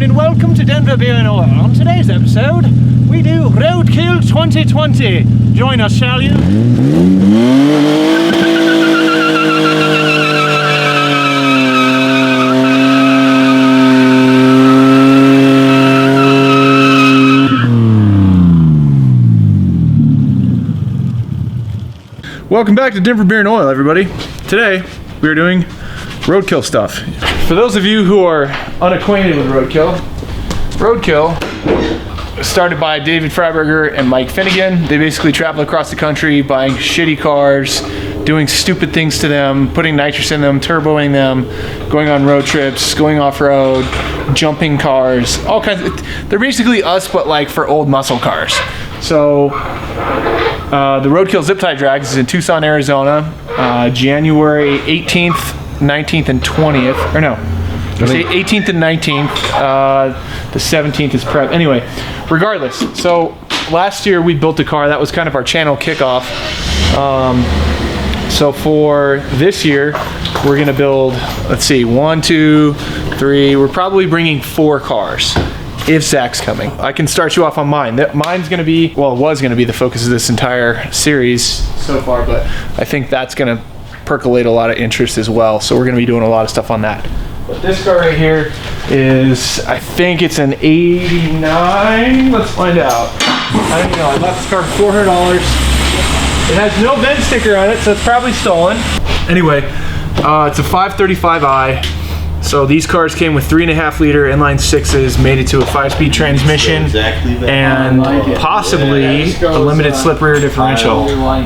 and welcome to Denver Beer and Oil. On today's episode, we do Roadkill 2020. Join us, shall you? Welcome back to Denver Beer and Oil, everybody. Today, we are doing Roadkill stuff. For those of you who are unacquainted with Roadkill started by David Freiberger and Mike Finnegan. They basically travel across the country buying shitty cars, doing stupid things to them, putting nitrous in them, turboing them, going on road trips, going off-road, jumping cars, all kinds of, they're basically us, but like for old muscle cars. So the Roadkill Zip Tie Drags is in Tucson, Arizona, January 18th, 19th, and 20th, or no, say 18th and 19th, the 17th is prep. Anyway, regardless, so last year we built a car, that was kind of our channel kickoff. So for this year, we're gonna build, let's see, 1, 2, 3, we're probably bringing 4 cars. If Zach's coming. I can start you off on mine. Mine's gonna be, well, it was gonna be the focus of this entire series so far, but I think that's gonna percolate a lot of interest as well. So we're gonna be doing a lot of stuff on that. But this car right here is, I think it's an 89. Let's find out. I don't know, I bought this car for $400. It has no VIN sticker on it, so it's probably stolen. Anyway, it's a 535i. So these cars came with 3.5 liter inline 6s, made it to a 5-speed transmission, and possibly a limited slip rear differential. I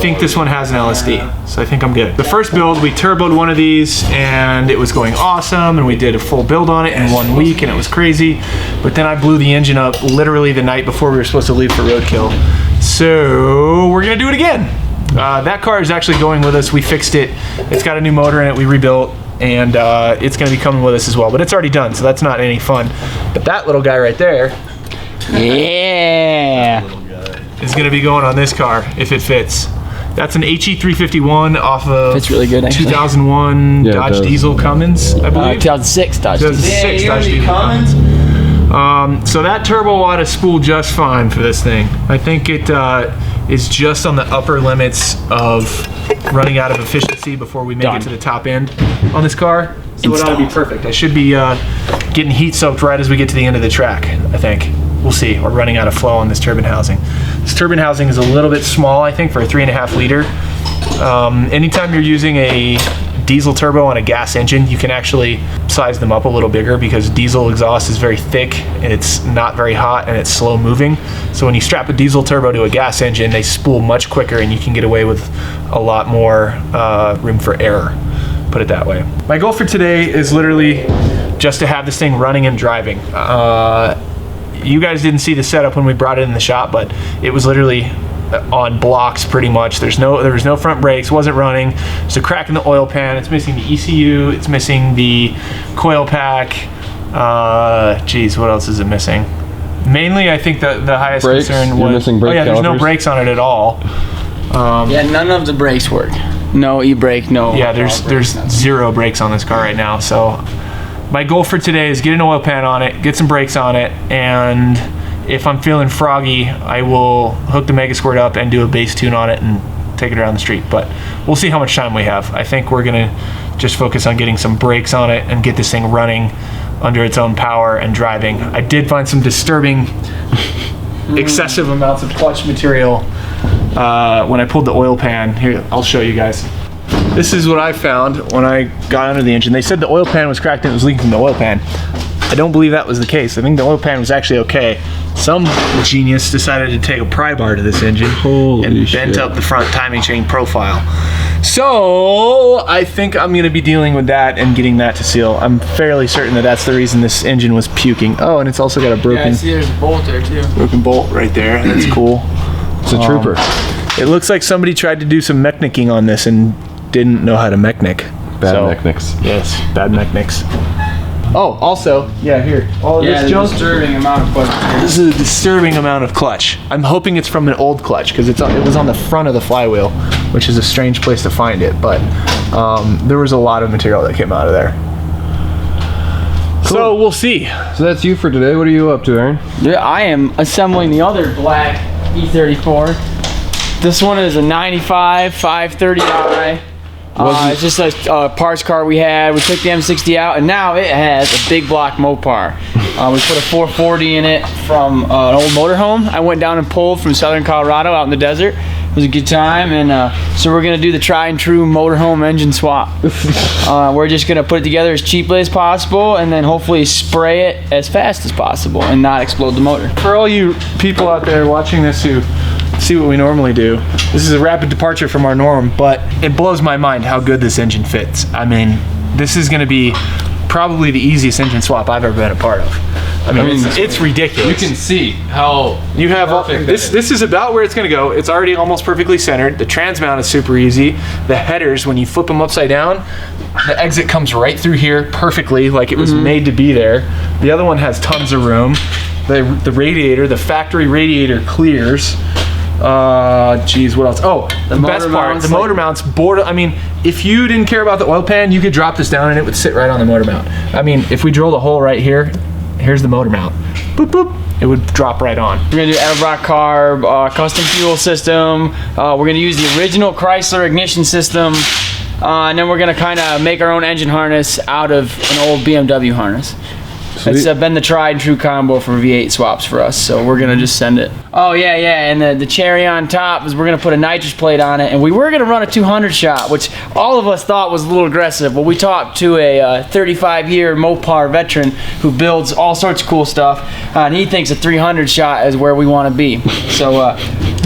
think this one has an LSD, so I think I'm good. The first build, we turboed one of these, and it was going awesome, and we did a full build on it in 1 week, and it was crazy. But then I blew the engine up literally the night before we were supposed to leave for Roadkill. So we're gonna do it again. That car is actually going with us. We fixed it. It's got a new motor in it, we rebuilt. And it's going to be coming with us as well, but it's already done, so that's not any fun. But that little guy right there, yeah, is going to be going on this car if it fits. That's an HE351 off of fits really good, 2001 Dodge Diesel Cummins, I believe. 2006 Dodge Diesel. 2006 Dodge Diesel Cummins. So that turbo ought to spool just fine for this thing. I think it is just on the upper limits of running out of efficiency before we make it to the top end on this car. So it ought to be perfect. I should be getting heat soaked right as we get to the end of the track, I think. We'll see. We're running out of flow on this turbine housing. This turbine housing is a little bit small, I think, for a 3.5 liter. Anytime you're using a diesel turbo on a gas engine, you can actually size them up a little bigger because diesel exhaust is very thick and it's not very hot and it's slow moving. So when you strap a diesel turbo to a gas engine, they spool much quicker and you can get away with a lot more room for error, put it that way. My goal for today is literally just to have this thing running and driving. You guys didn't see the setup when we brought it in the shop, but it was literally on blocks pretty much. There was no front brakes, wasn't running. There's a crack in the oil pan, it's missing the ECU, it's missing the coil pack. Geez, what else is it missing? Mainly, I think the highest concern was, there's no brakes on it at all. Yeah, none of the brakes work. No e-brake, no. Yeah, there's 0 brakes on this car right now. So my goal for today is get an oil pan on it, get some brakes on it, and if I'm feeling froggy, I will hook the Mega Squirt up and do a base tune on it and take it around the street. But we'll see how much time we have. I think we're gonna just focus on getting some brakes on it and get this thing running under its own power and driving. I did find some disturbing, excessive amounts of clutch material when I pulled the oil pan. Here, I'll show you guys. This is what I found when I got under the engine. They said the oil pan was cracked and it was leaking from the oil pan. I don't believe that was the case. I think the oil pan was actually okay. Some genius decided to take a pry bar to this engine and bent up the front timing chain profile. So I think I'm gonna be dealing with that and getting that to seal. I'm fairly certain that that's the reason this engine was puking. Oh, and it's also got a broken, yeah, I see there's a bolt there too. Broken bolt right there. That's cool. It's a trooper. It looks like somebody tried to do some mechnicking on this and didn't know how to mechnic. Bad mechanics. Yes, bad mechanics. Oh, also, yeah, here. All of this junk. Disturbing amount of clutch. This is a disturbing amount of clutch. I'm hoping it's from an old clutch because it was on the front of the flywheel, which is a strange place to find it. But there was a lot of material that came out of there. So we'll see. So that's you for today. What are you up to, Aaron? Yeah, I am assembling the other black E34. This one is a 95 530i. It's just a parts car we had. We took the M60 out, and now it has a big block Mopar. We put a 440 in it from an old motorhome. I went down and pulled from southern Colorado out in the desert. It was a good time, and so we're gonna do the tried and true motorhome engine swap. We're just gonna put it together as cheaply as possible, and then hopefully spray it as fast as possible and not explode the motor. For all you people out there watching this who see what we normally do, this is a rapid departure from our norm, but it blows my mind how good this engine fits. I mean, this is gonna be probably the easiest engine swap I've ever been a part of. I mean, it's ridiculous. You can see how you have this is about where it's going to go. It's already almost perfectly centered. The trans mount is super easy. The headers, when you flip them upside down, the exit comes right through here perfectly, like it was made to be there. The other one has tons of room. The radiator, the factory radiator clears. Geez, what else? Oh, the best part, the motor mounts border. I mean, if you didn't care about the oil pan, you could drop this down and it would sit right on the motor mount. I mean, if we drilled a hole right here, here's the motor mount. Boop, boop. It would drop right on. We're gonna do Edelbrock carb, custom fuel system. We're gonna use the original Chrysler ignition system. And then we're gonna kind of make our own engine harness out of an old BMW harness. It's been the tried and true combo for V8 swaps for us, so we're gonna just send it. Oh yeah, and the cherry on top is we're gonna put a nitrous plate on it, and we were gonna run a 200 shot, which all of us thought was a little aggressive. Well, we talked to a 35-year Mopar veteran who builds all sorts of cool stuff, and he thinks a 300 shot is where we want to be. So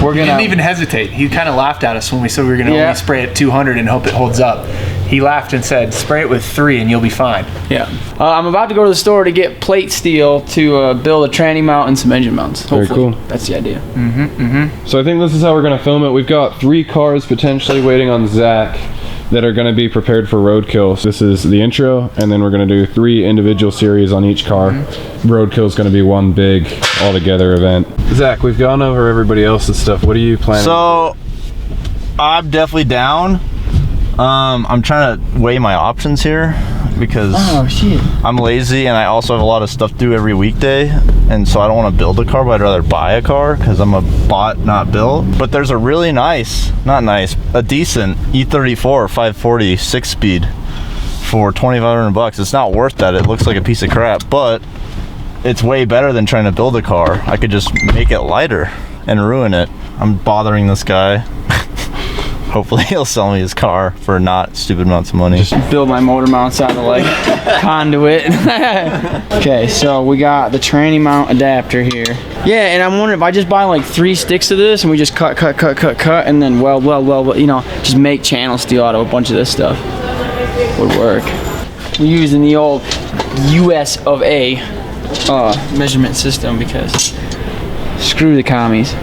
we're gonna. He didn't even hesitate. He kind of laughed at us when we said we were gonna only spray it 200 and hope it holds up. He laughed and said, "Spray it with 3 and you'll be fine." Yeah. I'm about to go to the store to get plate steel to build a tranny mount and some engine mounts. Hopefully. Very cool. That's the idea. So I think this is how we're going to film it. We've got 3 cars potentially waiting on Zach that are going to be prepared for Roadkill. So this is the intro, and then we're going to do 3 individual series on each car. Roadkill is going to be one big all-together event. Zach, we've gone over everybody else's stuff. What are you planning? So I'm definitely down. I'm trying to weigh my options here because I'm lazy and I also have a lot of stuff to do every weekday, and so I don't want to build a car, but I'd rather buy a car because I'm a bought, not built. But there's a really a decent E34 540 6-speed for $2,500. It's not worth that. It looks like a piece of crap, but it's way better than trying to build a car. I could just make it lighter and ruin it. I'm bothering this guy. Hopefully he'll sell me his car for not stupid amounts of money. Just build my motor mounts out of like conduit. Okay, so we got the tranny mount adapter here. Yeah, and I'm wondering if I just buy like 3 sticks of this and we just cut, and then weld, you know, just make channel steel out of a bunch of this stuff. Would work. We're using the old US of A measurement system because screw the commies.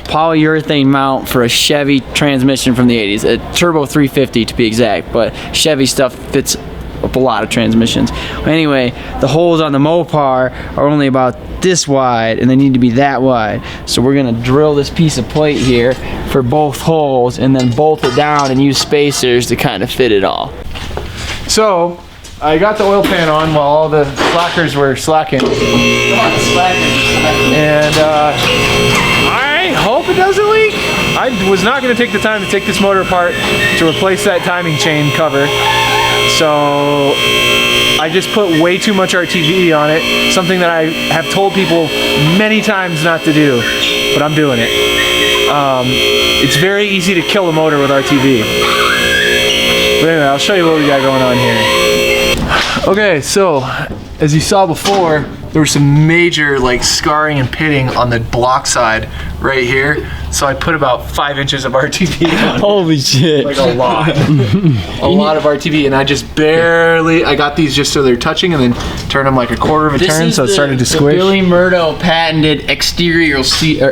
Polyurethane mount for a Chevy transmission from the 80s, a turbo 350 to be exact, but Chevy stuff fits up a lot of transmissions. Anyway, the holes on the Mopar are only about this wide and they need to be that wide, so we're gonna drill this piece of plate here for both holes and then bolt it down and use spacers to kind of fit it all. So I got the oil pan on while all the slackers were slacking. And I hope it doesn't leak. I was not going to take the time to take this motor apart to replace that timing chain cover. So I just put way too much RTV on it, something that I have told people many times not to do, but I'm doing it. It's very easy to kill a motor with RTV. But anyway, I'll show you what we got going on here. Okay, so as you saw before, there was some major like scarring and pitting on the block side right here. So I put about 5 inches of RTV on it. Holy shit. Like a lot. A lot of RTV, and I just barely, I got these just so they're touching and then turn them like a quarter of a turn so it's starting to squish. Billy Murdo patented exterior seal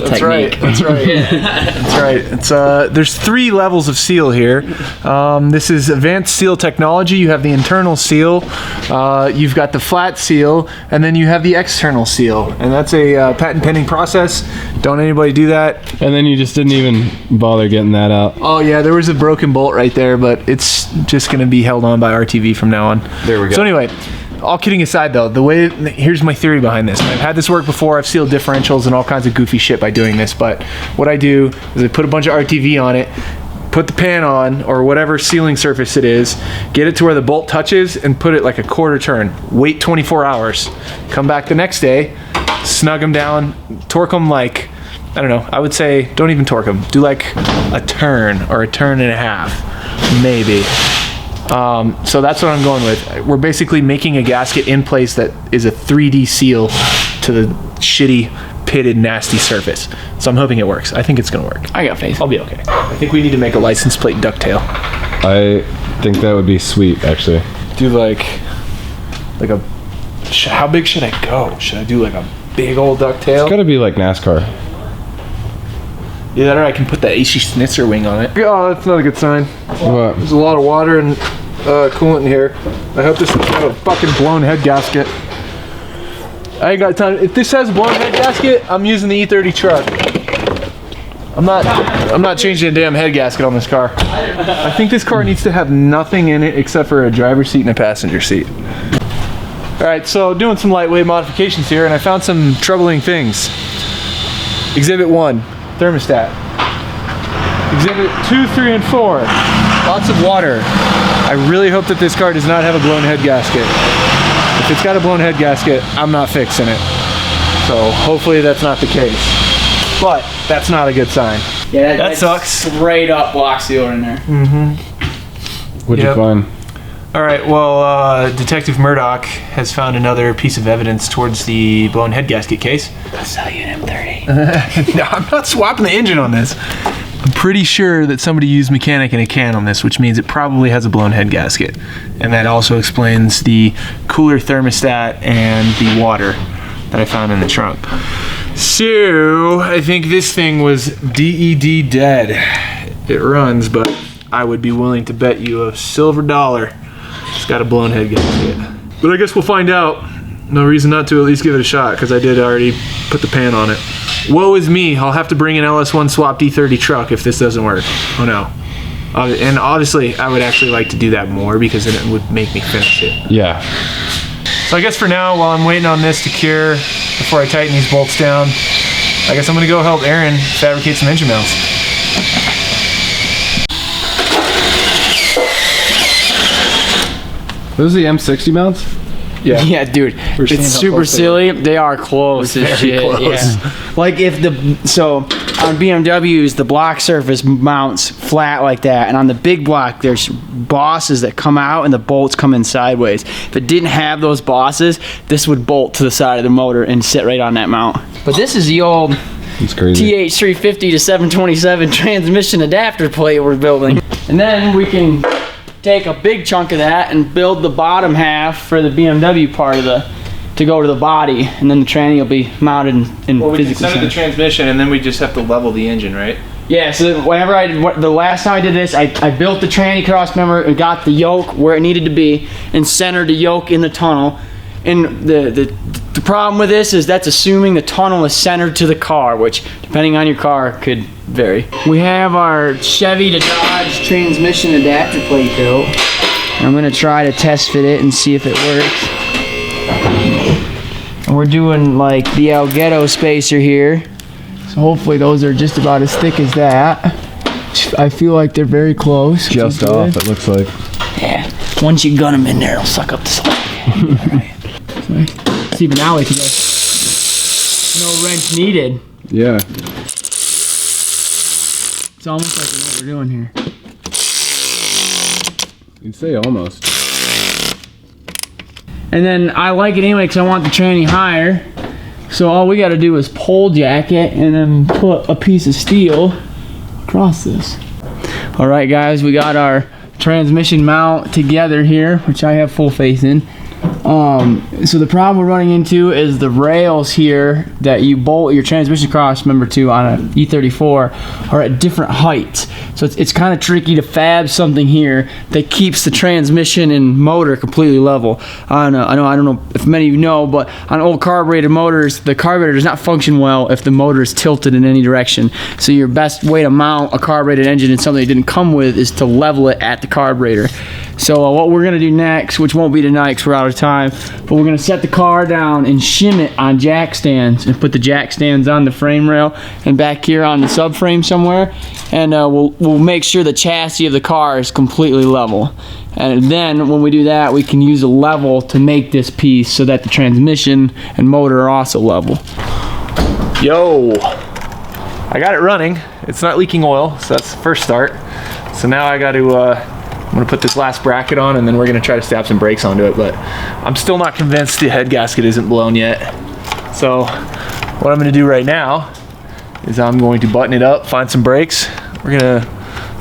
technique. That's right. That's right. It's there's 3 levels of seal here. This is advanced seal technology. You have the internal seal, you've got the flat seal, and then you have the external seal. And that's a patent pending process. Don't anybody do that. And then you just didn't even bother getting that out. Oh yeah, there was a broken bolt right there, but it's just gonna be held on by RTV from now on. There we go. So anyway, all kidding aside though, here's my theory behind this. I've had this work before. I've sealed differentials and all kinds of goofy shit by doing this, but what I do is I put a bunch of RTV on it, put the pan on, or whatever sealing surface it is, get it to where the bolt touches, and put it like a quarter turn. Wait 24 hours. Come back the next day, snug them down, torque them like, I don't know, I would say don't even torque them. Do like a turn or a turn and a half, maybe. So that's what I'm going with. We're basically making a gasket in place that is a 3D seal to the shitty, pitted, nasty surface. So I'm hoping it works. I think it's gonna work. I got faith. I'll be okay. I think we need to make a license plate ducktail. I think that would be sweet, actually. Do like a, how big should I go? Should I do like a big old ducktail? It's gotta be like NASCAR. Yeah, or I can put the AC Schnitzer wing on it. Oh, that's not a good sign. What? There's a lot of water and coolant in here. I hope this doesn't have a fucking blown head gasket. I ain't got time. If this has a blown head gasket, I'm using the E30 truck. I'm not changing a damn head gasket on this car. I think this car needs to have nothing in it except for a driver's seat and a passenger seat. All right, so doing some lightweight modifications here, and I found some troubling things. Exhibit 1, thermostat. Exhibit 2, 3, and 4, lots of water. I really hope that this car does not have a blown head gasket. If it's got a blown head gasket, I'm not fixing it. So hopefully that's not the case. But that's not a good sign. Yeah, that sucks. Straight up block sealer in there. What'd you find? All right, well, Detective Murdoch has found another piece of evidence towards the blown head gasket case. I'll sell you an M30. No, I'm not swapping the engine on this. I'm pretty sure that somebody used mechanic in a can on this, which means it probably has a blown head gasket. And that also explains the cooler thermostat and the water that I found in the trunk. So, I think this thing was DED dead. It runs, but I would be willing to bet you a silver dollar it's got a blown head gasket. But I guess we'll find out. No reason not to at least give it a shot, because I did already put the pan on it. Woe is me, I'll have to bring an LS1 swapped E30 truck if this doesn't work. Oh no. And obviously, I would actually like to do that more, because then it would make me finish it. Yeah. So I guess for now, while I'm waiting on this to cure, before I tighten these bolts down, I guess I'm gonna go help Aaron fabricate some engine mounts. Those are the M60 mounts? Yeah. Yeah, dude, it's super silly. They are close as shit. close. Yeah. Like so on BMWs, the block surface mounts flat like that, and on the big block, there's bosses that come out and the bolts come in sideways. If it didn't have those bosses, this would bolt to the side of the motor and sit right on that mount. But this is the old It's crazy. TH350 to 727 transmission adapter plate we're building, and then we can take a big chunk of that and build the bottom half for the BMW part of to go to the body, and then the tranny will be mounted in Well, we can physically center the transmission, and then we just have to level the engine, right? Yeah, so whenever the last time I did this, I built the tranny cross member and got the yoke where it needed to be and centered the yoke in the tunnel. And the problem with this is that's assuming the tunnel is centered to the car, which depending on your car could vary. We have our Chevy to Dodge transmission adapter plate built. I'm gonna try to test fit it and see if it works. And we're doing like the Elgato spacer here. So hopefully those are just about as thick as that. I feel like they're very close. Just off, it looks like. Yeah. Once you gun them in there, it'll suck up the slack. See, but now we can go. No wrench needed. Yeah. It's almost like we know what we're doing here. You'd say almost. And then I like it anyway because I want the tranny higher. So all we got to do is pole jack it and then put a piece of steel across this. All right, guys, we got our transmission mount together here, which I have full faith in. So the problem we're running into is the rails here that you bolt your transmission cross member to on a E34 are at different heights. So it's kind of tricky to fab something here that keeps the transmission and motor completely level. I don't know if many of you know, but on old carbureted motors, the carburetor does not function well if the motor is tilted in any direction. So your best way to mount a carbureted engine in something it didn't come with is to level it at the carburetor. So what we're gonna do next, which won't be tonight because we're out of time, but we're gonna set the car down and shim it on jack stands and put the jack stands on the frame rail and back here on the subframe somewhere, and we'll make sure the chassis of the car is completely level. And then when we do that, we can use a level to make this piece so that the transmission and motor are also level. Yo, I got it running. It's not leaking oil, so that's the first start. So now I got to, I'm gonna put this last bracket on, and then we're gonna try to stab some brakes onto it, but I'm still not convinced the head gasket isn't blown yet. So what I'm gonna do right now is I'm going to button it up, find some brakes. We're gonna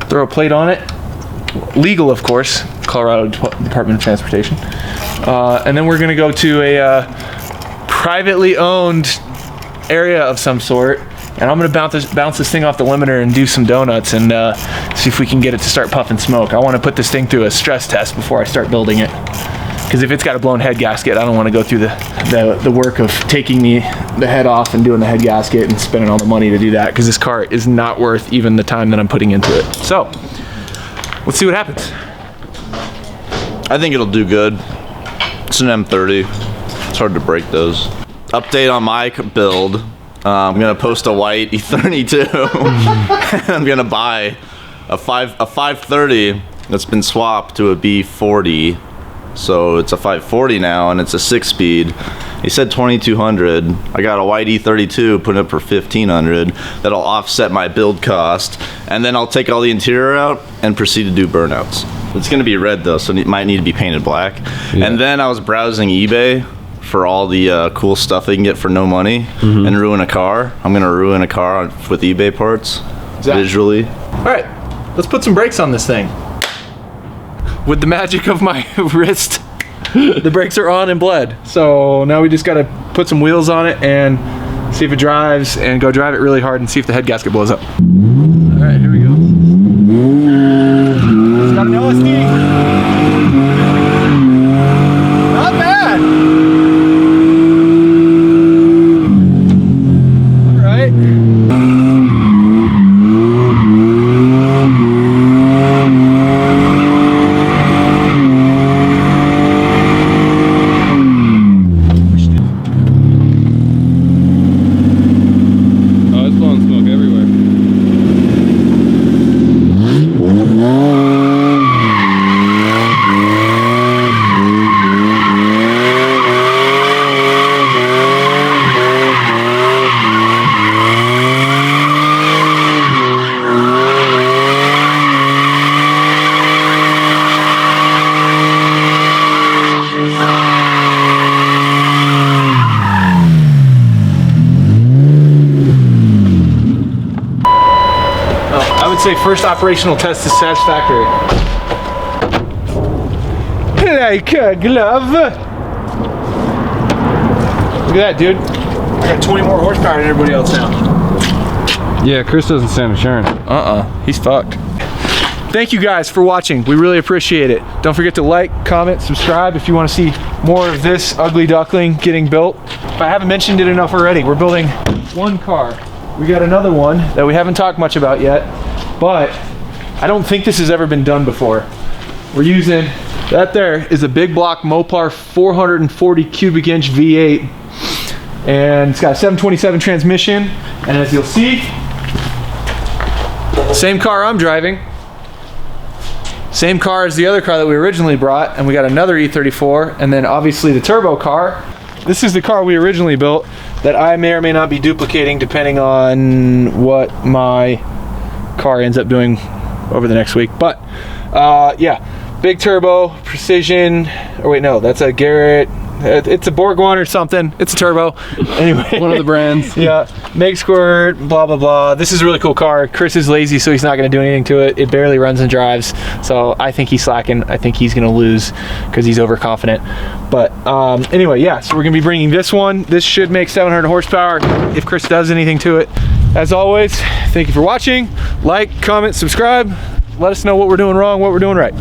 throw a plate on it. Legal, of course, Colorado Department of Transportation. And then we're gonna go to a privately owned area of some sort, and I'm gonna bounce this thing off the limiter and do some donuts and see if we can get it to start puffing smoke. I want to put this thing through a stress test before I start building it, because if it's got a blown head gasket, I don't want to go through the work of taking the head off and doing the head gasket and spending all the money to do that, because this car is not worth even the time that I'm putting into it. So let's see what happens. I think it'll do good. It's an M30. It's hard to break those. Update on my build. I'm gonna post a white E32. I'm gonna buy a 530 that's been swapped to a B40. So it's a 540 now, and it's a 6-speed. He said 2200. I got a white E32, put it up for 1500. That'll offset my build cost, and then I'll take all the interior out and proceed to do burnouts. It's gonna be red though, so it might need to be painted black. Yeah. And then I was browsing eBay for all the cool stuff they can get for no money and ruin a car. I'm gonna ruin a car with eBay parts visually. All right, let's put some brakes on this thing. With the magic of my wrist, the brakes are on and bled. So now we just gotta put some wheels on it and see if it drives, and go drive it really hard and see if the head gasket blows up. All right, here we go. It's got an LSD. Not bad. All right. Say first operational test is satisfactory. Like a glove. Look at that, dude. I got 20 more horsepower than everybody else now. Yeah, Chris doesn't stand a chance. He's fucked. Thank you guys for watching. We really appreciate it. Don't forget to like, comment, subscribe if you want to see more of this ugly duckling getting built. If I haven't mentioned it enough already, we're building one car. We got another one that we haven't talked much about yet, but I don't think this has ever been done before. We're using, that there is a big block Mopar 440 cubic inch V8, and it's got a 727 transmission, and as you'll see, same car I'm driving, same car as the other car that we originally brought, and we got another E34, and then obviously the turbo car. This is the car we originally built that I may or may not be duplicating depending on what my car ends up doing over the next week. But yeah, big turbo, precision, or wait, no, that's a Garrett. It's a Borg one or something. It's a turbo. Anyway, one of the brands. Yeah, Meg Squirt, blah blah blah. This is a really cool car. Chris is lazy, so he's not going to do anything to it. It barely runs and drives, so I think he's slacking. I think he's going to lose because he's overconfident. But anyway, yeah. So we're going to be bringing this one. This should make 700 horsepower if Chris does anything to it. As always, thank you for watching. Like, comment, subscribe. Let us know what we're doing wrong, what we're doing right.